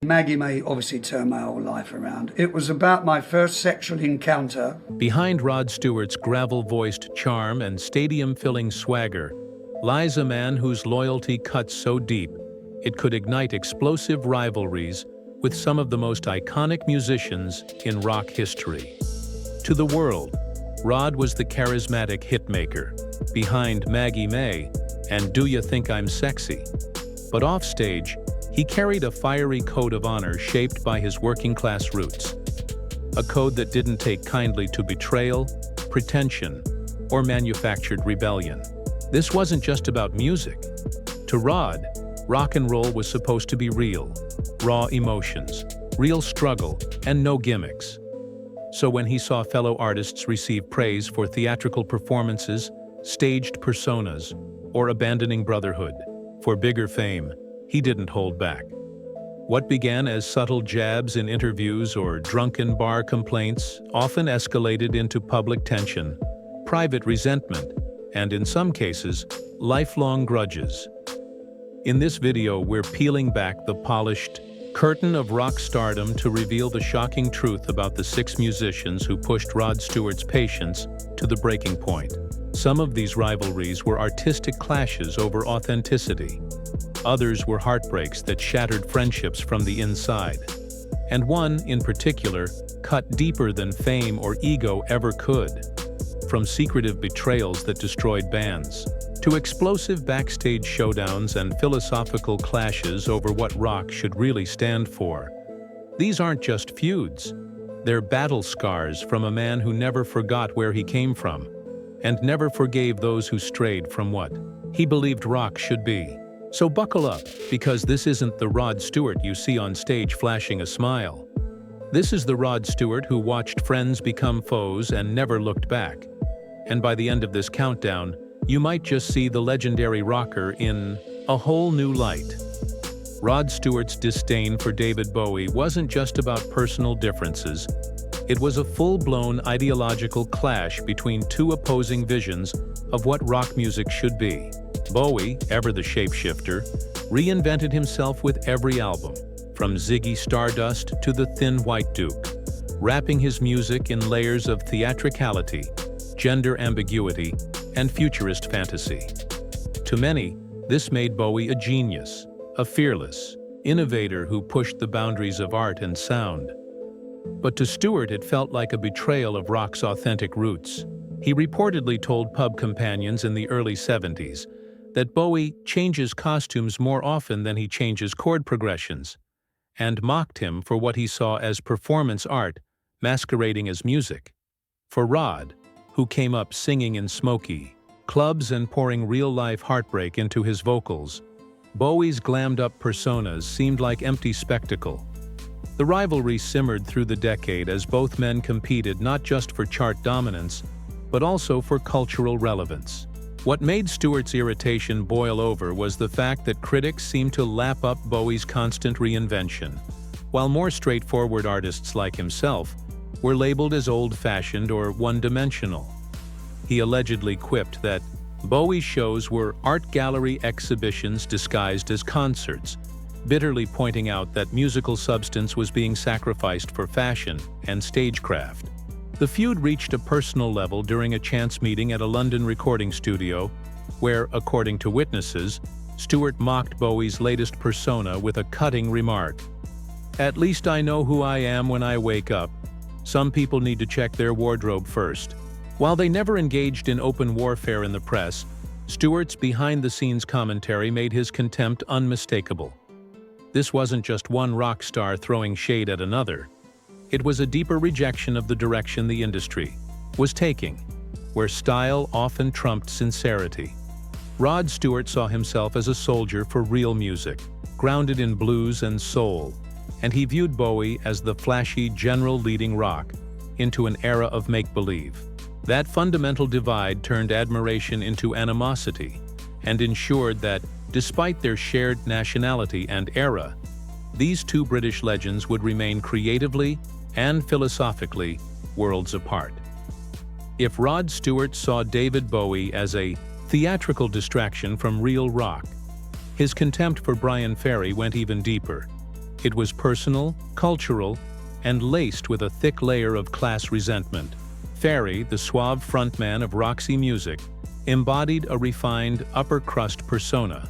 Maggie May obviously turned my whole life around. It was about my first sexual encounter. Behind Rod Stewart's gravel-voiced charm and stadium-filling swagger lies a man whose loyalty cuts so deep it could ignite explosive rivalries with some of the most iconic musicians in rock history. To the world, Rod was the charismatic hitmaker behind Maggie May and Do You Think I'm Sexy? But offstage, he carried a fiery code of honor shaped by his working-class roots. A code that didn't take kindly to betrayal, pretension, or manufactured rebellion. This wasn't just about music. To Rod, rock and roll was supposed to be real, raw emotions, real struggle, and no gimmicks. So when he saw fellow artists receive praise for theatrical performances, staged personas, or abandoning brotherhood for bigger fame, he didn't hold back. What began as subtle jabs in interviews or drunken bar complaints often escalated into public tension, private resentment, and in some cases, lifelong grudges. In this video, we're peeling back the polished curtain of rock stardom to reveal the shocking truth about the 6 musicians who pushed Rod Stewart's patience to the breaking point. Some of these rivalries were artistic clashes over authenticity. Others were heartbreaks that shattered friendships from the inside. And one, in particular, cut deeper than fame or ego ever could. From secretive betrayals that destroyed bands, to explosive backstage showdowns and philosophical clashes over what rock should really stand for. These aren't just feuds. They're battle scars from a man who never forgot where he came from, and never forgave those who strayed from what he believed rock should be. So buckle up, because this isn't the Rod Stewart you see on stage flashing a smile. This is the Rod Stewart who watched friends become foes and never looked back. And by the end of this countdown, you might just see the legendary rocker in a whole new light. Rod Stewart's disdain for David Bowie wasn't just about personal differences. It was a full-blown ideological clash between 2 opposing visions of what rock music should be. Bowie, ever the shapeshifter, reinvented himself with every album, from Ziggy Stardust to the Thin White Duke, wrapping his music in layers of theatricality, gender ambiguity, and futurist fantasy. To many, this made Bowie a genius, a fearless innovator who pushed the boundaries of art and sound. But to Stewart, it felt like a betrayal of rock's authentic roots. He reportedly told pub companions in the early 70s that Bowie changes costumes more often than he changes chord progressions, and mocked him for what he saw as performance art masquerading as music. For Rod, who came up singing in smoky clubs and pouring real-life heartbreak into his vocals, Bowie's glammed-up personas seemed like empty spectacle. The rivalry simmered through the decade as both men competed not just for chart dominance, but also for cultural relevance. What made Stewart's irritation boil over was the fact that critics seemed to lap up Bowie's constant reinvention, while more straightforward artists like himself were labeled as old-fashioned or one-dimensional. He allegedly quipped that Bowie's shows were art gallery exhibitions disguised as concerts, bitterly pointing out that musical substance was being sacrificed for fashion and stagecraft. The feud reached a personal level during a chance meeting at a London recording studio, where, according to witnesses, Stewart mocked Bowie's latest persona with a cutting remark. "At least I know who I am when I wake up. Some people need to check their wardrobe first." While they never engaged in open warfare in the press, Stewart's behind-the-scenes commentary made his contempt unmistakable. This wasn't just one rock star throwing shade at another. It was a deeper rejection of the direction the industry was taking, where style often trumped sincerity. Rod Stewart saw himself as a soldier for real music, grounded in blues and soul, and he viewed Bowie as the flashy general leading rock into an era of make-believe. That fundamental divide turned admiration into animosity and ensured that, despite their shared nationality and era, these 2 British legends would remain creatively and philosophically worlds apart. If Rod Stewart saw David Bowie as a theatrical distraction from real rock, his contempt for Bryan Ferry went even deeper. It was personal, cultural, and laced with a thick layer of class resentment. Ferry, the suave frontman of Roxy Music, embodied a refined, upper-crust persona,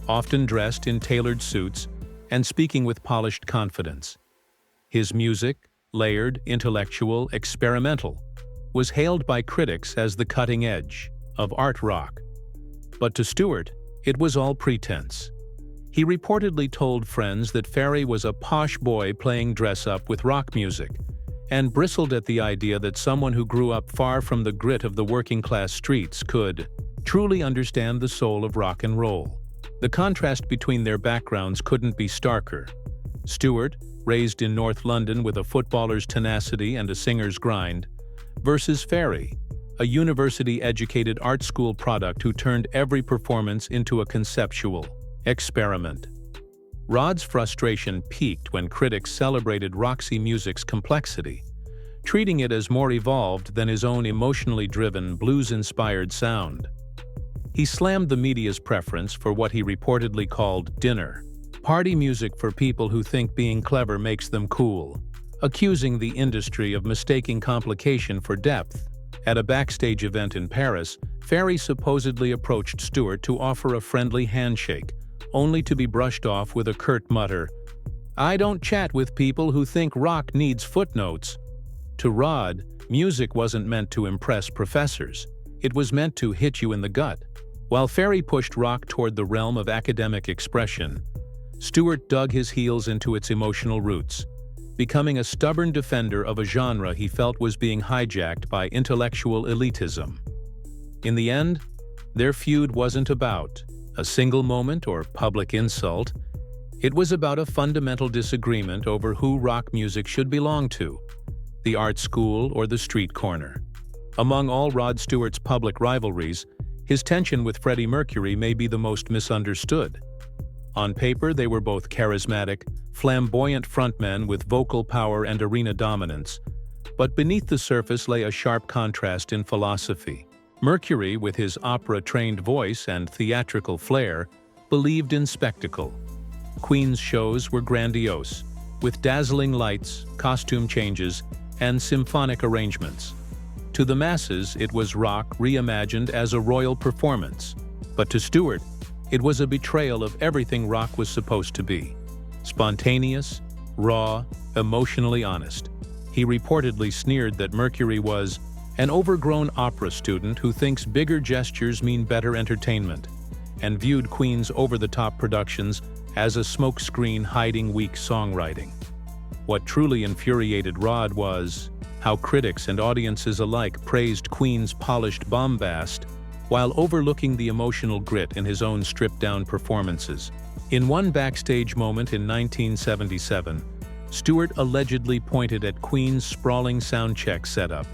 often dressed in tailored suits and speaking with polished confidence. His music, layered, intellectual, experimental, was hailed by critics as the cutting edge of art rock. But to Stewart, it was all pretense. He reportedly told friends that Ferry was a posh boy playing dress-up with rock music, and bristled at the idea that someone who grew up far from the grit of the working-class streets could truly understand the soul of rock and roll. The contrast between their backgrounds couldn't be starker. Stewart, raised in North London with a footballer's tenacity and a singer's grind, versus Ferry, a university-educated art school product who turned every performance into a conceptual experiment. Rod's frustration peaked when critics celebrated Roxy Music's complexity, treating it as more evolved than his own emotionally driven, blues-inspired sound. He slammed the media's preference for what he reportedly called dinner party music for people who think being clever makes them cool, accusing the industry of mistaking complication for depth. At a backstage event in Paris, Ferry supposedly approached Stewart to offer a friendly handshake, only to be brushed off with a curt mutter, "I don't chat with people who think rock needs footnotes." To Rod, music wasn't meant to impress professors. It was meant to hit you in the gut. While Ferry pushed rock toward the realm of academic expression, Stewart dug his heels into its emotional roots, becoming a stubborn defender of a genre he felt was being hijacked by intellectual elitism. In the end, their feud wasn't about a single moment or public insult. It was about a fundamental disagreement over who rock music should belong to, the art school or the street corner. Among all Rod Stewart's public rivalries, his tension with Freddie Mercury may be the most misunderstood. On paper, they were both charismatic, flamboyant frontmen with vocal power and arena dominance, but beneath the surface lay a sharp contrast in philosophy. Mercury, with his opera-trained voice and theatrical flair, believed in spectacle. Queen's shows were grandiose, with dazzling lights, costume changes, and symphonic arrangements. To the masses, it was rock reimagined as a royal performance. But to Stewart, it was a betrayal of everything rock was supposed to be. Spontaneous, raw, emotionally honest. He reportedly sneered that Mercury was an overgrown opera student who thinks bigger gestures mean better entertainment, and viewed Queen's over-the-top productions as a smokescreen hiding weak songwriting. What truly infuriated Rod was how critics and audiences alike praised Queen's polished bombast while overlooking the emotional grit in his own stripped-down performances. In one backstage moment in 1977, Stewart allegedly pointed at Queen's sprawling soundcheck setup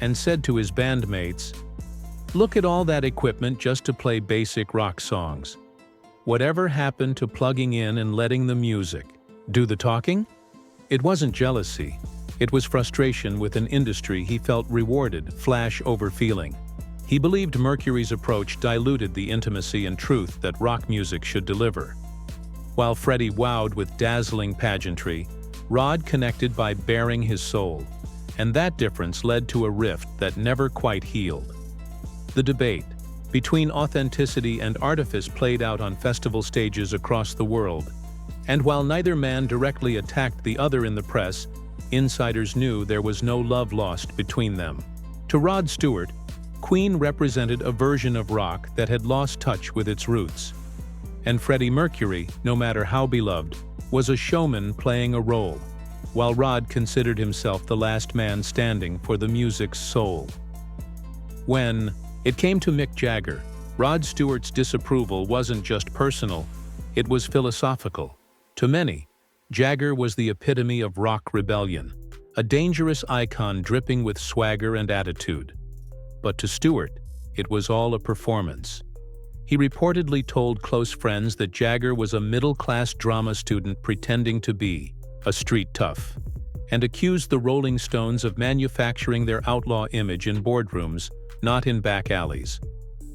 and said to his bandmates, "Look at all that equipment just to play basic rock songs. Whatever happened to plugging in and letting the music do the talking?" It wasn't jealousy. It was frustration with an industry he felt rewarded flash-over feeling. He believed Mercury's approach diluted the intimacy and truth that rock music should deliver. While Freddie wowed with dazzling pageantry, Rod connected by baring his soul, and that difference led to a rift that never quite healed. The debate between authenticity and artifice played out on festival stages across the world, and while neither man directly attacked the other in the press, insiders knew there was no love lost between them. To Rod Stewart, Queen represented a version of rock that had lost touch with its roots. And Freddie Mercury, no matter how beloved, was a showman playing a role, while Rod considered himself the last man standing for the music's soul. When it came to Mick Jagger, Rod Stewart's disapproval wasn't just personal, it was philosophical. To many, Jagger was the epitome of rock rebellion, a dangerous icon dripping with swagger and attitude. But to Stewart, it was all a performance. He reportedly told close friends that Jagger was a middle-class drama student pretending to be a street tough, and accused the Rolling Stones of manufacturing their outlaw image in boardrooms, not in back alleys.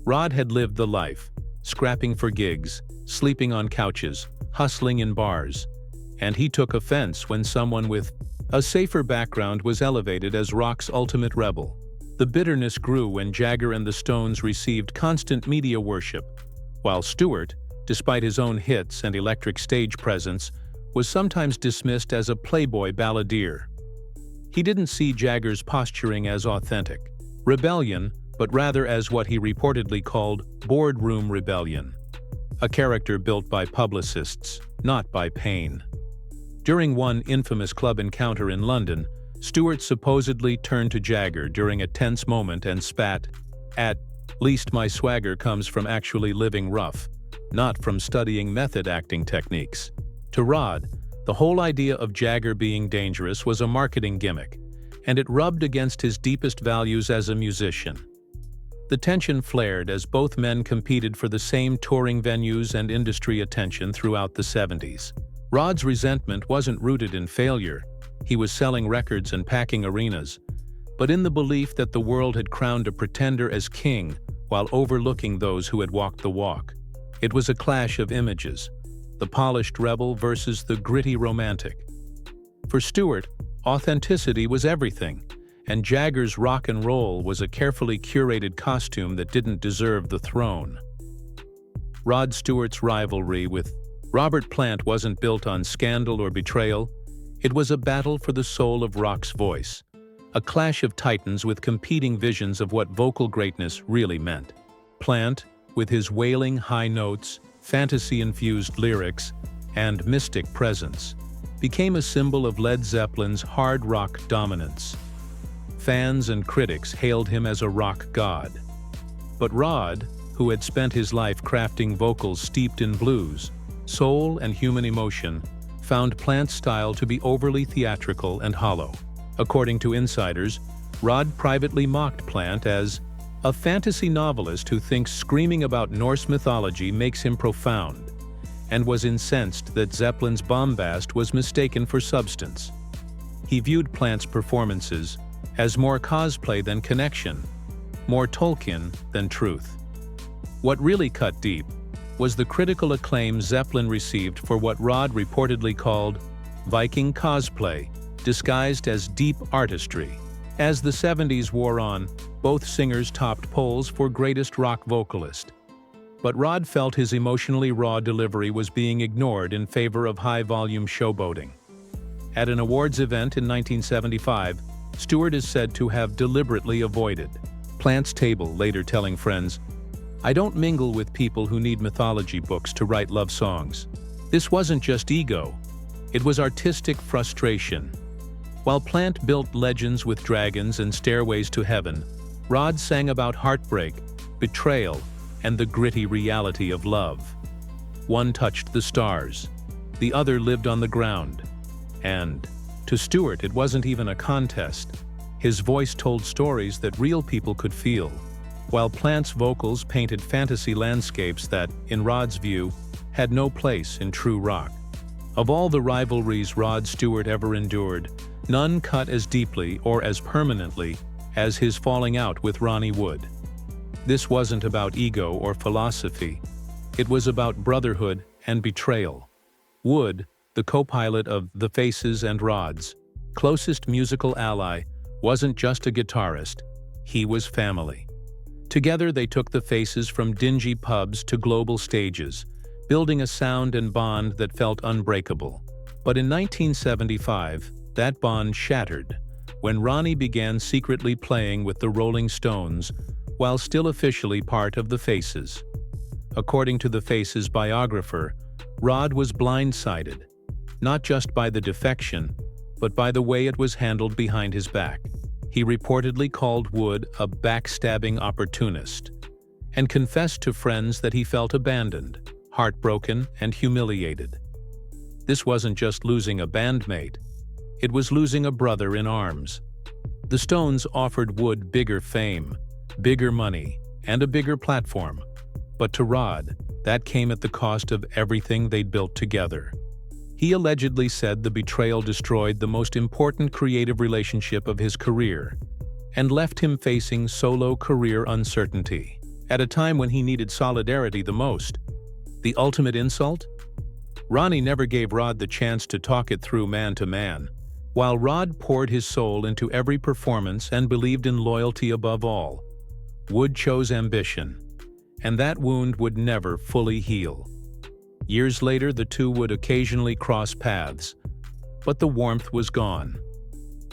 Rod had lived the life, scrapping for gigs, sleeping on couches, hustling in bars. and he took offense when someone with a safer background was elevated as rock's ultimate rebel. The bitterness grew when Jagger and the Stones received constant media worship, while Stewart, despite his own hits and electric stage presence, was sometimes dismissed as a playboy balladeer. He didn't see Jagger's posturing as authentic rebellion, but rather as what he reportedly called boardroom rebellion, a character built by publicists, not by pain. During one infamous club encounter in London, Stewart supposedly turned to Jagger during a tense moment and spat, "At least my swagger comes from actually living rough, not from studying method acting techniques." To Rod, the whole idea of Jagger being dangerous was a marketing gimmick, and it rubbed against his deepest values as a musician. The tension flared as both men competed for the same touring venues and industry attention throughout the 70s. Rod's resentment wasn't rooted in failure. He was selling records and packing arenas, but in the belief that the world had crowned a pretender as king while overlooking those who had walked the walk. It was a clash of images, the polished rebel versus the gritty romantic. For Stewart, authenticity was everything, and Jagger's rock and roll was a carefully curated costume that didn't deserve the throne. Rod Stewart's rivalry with Robert Plant wasn't built on scandal or betrayal. It was a battle for the soul of rock's voice, a clash of titans with competing visions of what vocal greatness really meant. Plant, with his wailing high notes, fantasy-infused lyrics, and mystic presence, became a symbol of Led Zeppelin's hard rock dominance. Fans and critics hailed him as a rock god. But Rod, who had spent his life crafting vocals steeped in blues, soul, and human emotion, found Plant's style to be overly theatrical and hollow. According to insiders, Rod privately mocked Plant as a fantasy novelist who thinks screaming about Norse mythology makes him profound, and was incensed that Zeppelin's bombast was mistaken for substance. He viewed Plant's performances as more cosplay than connection, more Tolkien than truth. What really cut deep was the critical acclaim Zeppelin received for what Rod reportedly called Viking cosplay, disguised as deep artistry. As the 70s wore on, both singers topped polls for greatest rock vocalist. But Rod felt his emotionally raw delivery was being ignored in favor of high-volume showboating. At an awards event in 1975, Stewart is said to have deliberately avoided Plant's table, later telling friends, "I don't mingle with people who need mythology books to write love songs." This wasn't just ego. It was artistic frustration. While Plant built legends with dragons and stairways to heaven, Rod sang about heartbreak, betrayal, and the gritty reality of love. One touched the stars, the other lived on the ground. And to Stewart, it wasn't even a contest. His voice told stories that real people could feel, while Plant's vocals painted fantasy landscapes that, in Rod's view, had no place in true rock. Of all the rivalries Rod Stewart ever endured, none cut as deeply or as permanently as his falling out with Ronnie Wood. This wasn't about ego or philosophy. It was about brotherhood and betrayal. Wood, the co-pilot of The Faces and Rod's closest musical ally, wasn't just a guitarist, he was family. Together they took the Faces from dingy pubs to global stages, building a sound and bond that felt unbreakable. But in 1975, that bond shattered when Ronnie began secretly playing with the Rolling Stones while still officially part of the Faces. According to the Faces biographer, Rod was blindsided, not just by the defection, but by the way it was handled behind his back. He reportedly called Wood a backstabbing opportunist, and confessed to friends that he felt abandoned, heartbroken, and humiliated. This wasn't just losing a bandmate, it was losing a brother in arms. The Stones offered Wood bigger fame, bigger money, and a bigger platform. But to Rod, that came at the cost of everything they'd built together. He allegedly said the betrayal destroyed the most important creative relationship of his career and left him facing solo career uncertainty. At a time when he needed solidarity the most, the ultimate insult? Ronnie never gave Rod the chance to talk it through man to man, while Rod poured his soul into every performance and believed in loyalty above all. Wood chose ambition, and that wound would never fully heal. Years later, the two would occasionally cross paths, but the warmth was gone.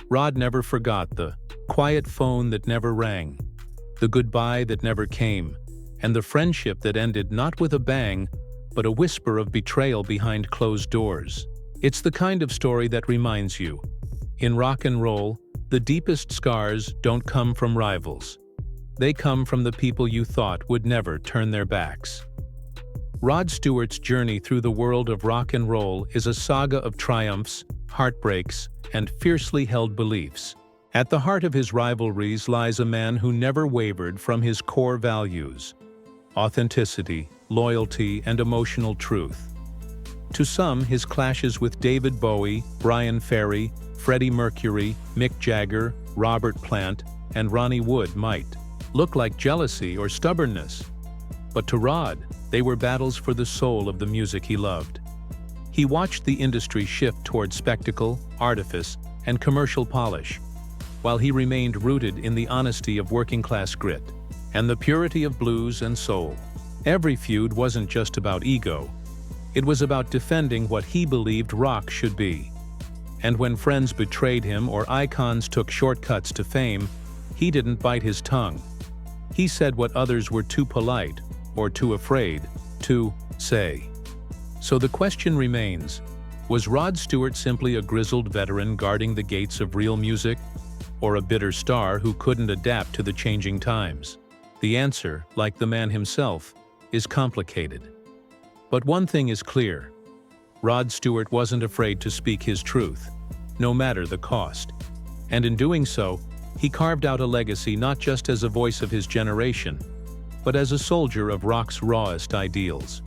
Rod never forgot the quiet phone that never rang, the goodbye that never came, and the friendship that ended not with a bang, but a whisper of betrayal behind closed doors. It's the kind of story that reminds you, in rock and roll, the deepest scars don't come from rivals. They come from the people you thought would never turn their backs. Rod Stewart's journey through the world of rock and roll is a saga of triumphs, heartbreaks, and fiercely held beliefs. At the heart of his rivalries lies a man who never wavered from his core values: authenticity, loyalty, and emotional truth. To some, his clashes with David Bowie, Bryan Ferry, Freddie Mercury, Mick Jagger, Robert Plant, and Ronnie Wood might look like jealousy or stubbornness. But to Rod, they were battles for the soul of the music he loved. He watched the industry shift toward spectacle, artifice, and commercial polish, while he remained rooted in the honesty of working-class grit and the purity of blues and soul. Every feud wasn't just about ego. It was about defending what he believed rock should be. And when friends betrayed him or icons took shortcuts to fame, he didn't bite his tongue. He said what others were too polite or too afraid to say. So the question remains, was Rod Stewart simply a grizzled veteran guarding the gates of real music, or a bitter star who couldn't adapt to the changing times? The answer, like the man himself, is complicated. But one thing is clear: Rod Stewart wasn't afraid to speak his truth, no matter the cost. And in doing so, he carved out a legacy not just as a voice of his generation, but as a soldier of rock's rawest ideals.